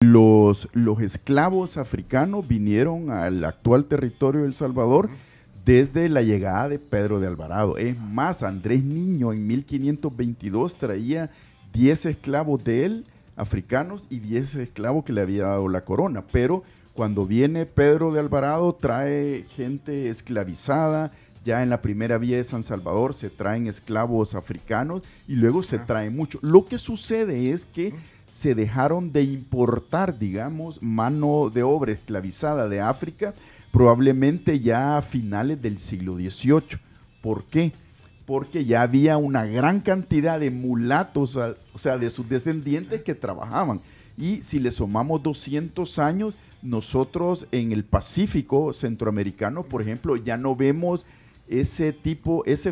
Los esclavos africanos vinieron al actual territorio de El Salvador desde la llegada de Pedro de Alvarado. Es más, Andrés Niño en 1522 traía 10 esclavos de él, africanos, y 10 esclavos que le había dado la corona. Pero cuando viene Pedro de Alvarado trae gente esclavizada. Ya en la primera vía de San Salvador se traen esclavos africanos y luego se trae mucho. Lo que sucede es que se dejaron de importar, digamos, mano de obra esclavizada de África, probablemente ya a finales del siglo XVIII. ¿Por qué? Porque ya había una gran cantidad de mulatos, o sea, de sus descendientes que trabajaban. Y si le sumamos 200 años, nosotros en el Pacífico centroamericano, por ejemplo, ya no vemos ese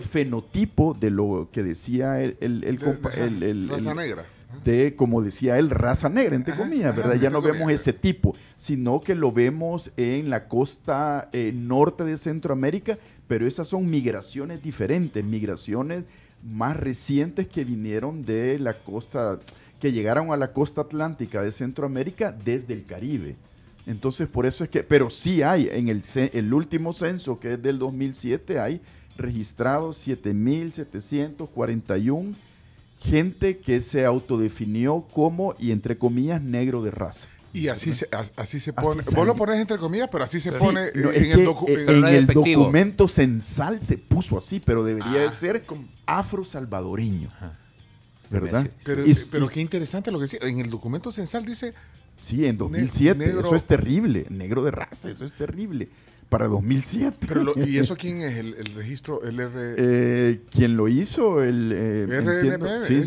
fenotipo de lo que decía raza negra. Como decía él, raza negra, entre comillas, ¿verdad? Ya no vemos ese tipo, sino que lo vemos en la costa norte de Centroamérica, pero esas son migraciones diferentes, migraciones más recientes que vinieron de la costa, que llegaron a la costa atlántica de Centroamérica desde el Caribe. Entonces, por eso es que, pero sí hay, en el último censo, que es del 2007, hay registrados 7,741 gente que se autodefinió como, y entre comillas, negro de raza. Y así se pone, vos lo pones entre comillas, pero así se pone no, en el documento censal se puso así, pero debería de ser afro-salvadoreño, ¿verdad? Pero qué interesante lo que decía, en el documento censal dice... Sí, en 2007, eso es terrible, negro de raza, eso es terrible, para 2007. ¿Y eso quién es el registro? ¿Quién lo hizo? RNP, sí,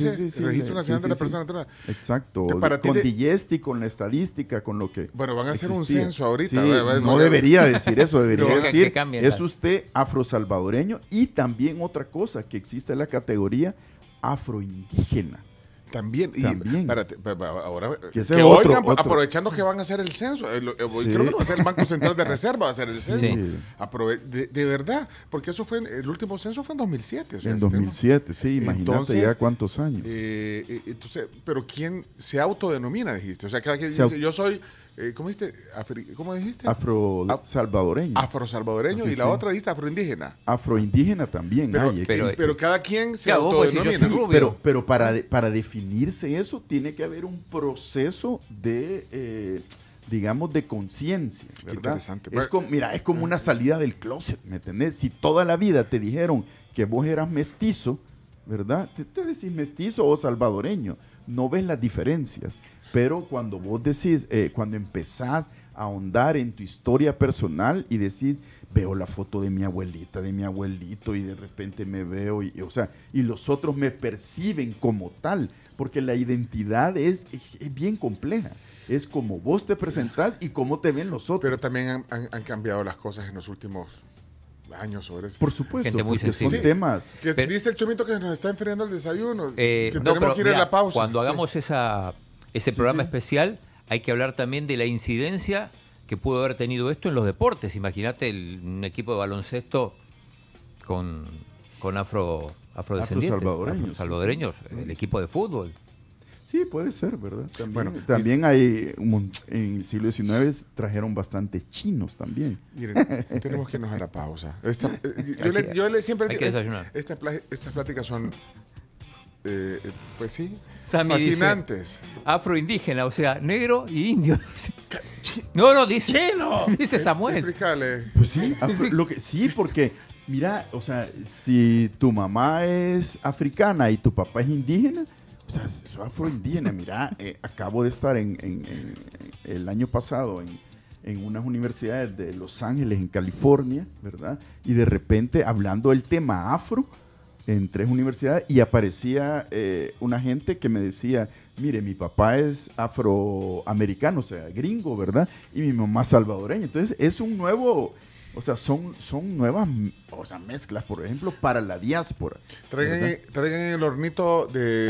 Registro Nacional de la Persona Natural. Exacto, con Digesti, con la estadística, con lo que Bueno, van a hacer un censo ahorita. Sí, no debería decir eso, debería decir, es usted afrosalvadoreño, y también otra cosa, que existe la categoría afroindígena. También. Espérate, ahora que oigan, aprovechando que van a hacer el censo, creo que lo va a hacer el Banco Central de Reserva, va a hacer el censo. Sí. De verdad, porque eso el último censo fue en 2007. O sea, en 2007, sí, imagínate. Entonces, ya cuántos años. Entonces, pero ¿quién se autodenomina, dijiste? O sea, cada quien dice, yo soy... ¿Cómo dijiste? ¿Cómo dijiste? Afro-salvadoreño. Afro-salvadoreño, y la otra dijiste afroindígena. Afroindígena también hay. Pero cada quien se autodenomina. Pero para definirse eso tiene que haber un proceso de, digamos, de conciencia, ¿verdad? Interesante. Es como una salida del closet, ¿me entendés? Si toda la vida te dijeron que vos eras mestizo, ¿verdad? Te decís mestizo o salvadoreño. No ves las diferencias. Pero cuando vos decís, cuando empezás a ahondar en tu historia personal y decís, veo la foto de mi abuelita, de mi abuelito, y de repente me veo, y los otros me perciben como tal, porque la identidad es bien compleja. Es como vos te presentás y cómo te ven los otros. Pero también han cambiado las cosas en los últimos años sobre eso. Por supuesto, porque son temas. Es que dice el Chomito que nos está enfriando el desayuno, que tenemos que ir a la pausa. Cuando hagamos ese programa especial, hay que hablar también de la incidencia que pudo haber tenido esto en los deportes. Imagínate un equipo de baloncesto con afrodescendientes, afrosalvadoreños, el equipo de fútbol. Sí, puede ser, ¿verdad? También hay, en el siglo XIX trajeron bastantes chinos también. Miren, tenemos que irnos a la pausa. Siempre hay que desayunar. Estas pláticas son... pues sí, Sammy fascinantes. Dice, afroindígena, o sea, negro y indio. No, dice chino. Dice Samuel. Explícale. Pues sí, porque mira, o sea, si tu mamá es africana y tu papá es indígena, o sea, soy afroindígena. Mira, acabo de estar el año pasado en unas universidades de Los Ángeles, en California, ¿verdad? Y de repente hablando del tema afro en 3 universidades, y aparecía una gente que me decía, mire, mi papá es afroamericano, o sea, gringo, ¿verdad? Y mi mamá salvadoreña. Entonces es un nuevo, o sea, son nuevas, o sea, mezclas, por ejemplo, para la diáspora. Traigan el hornito de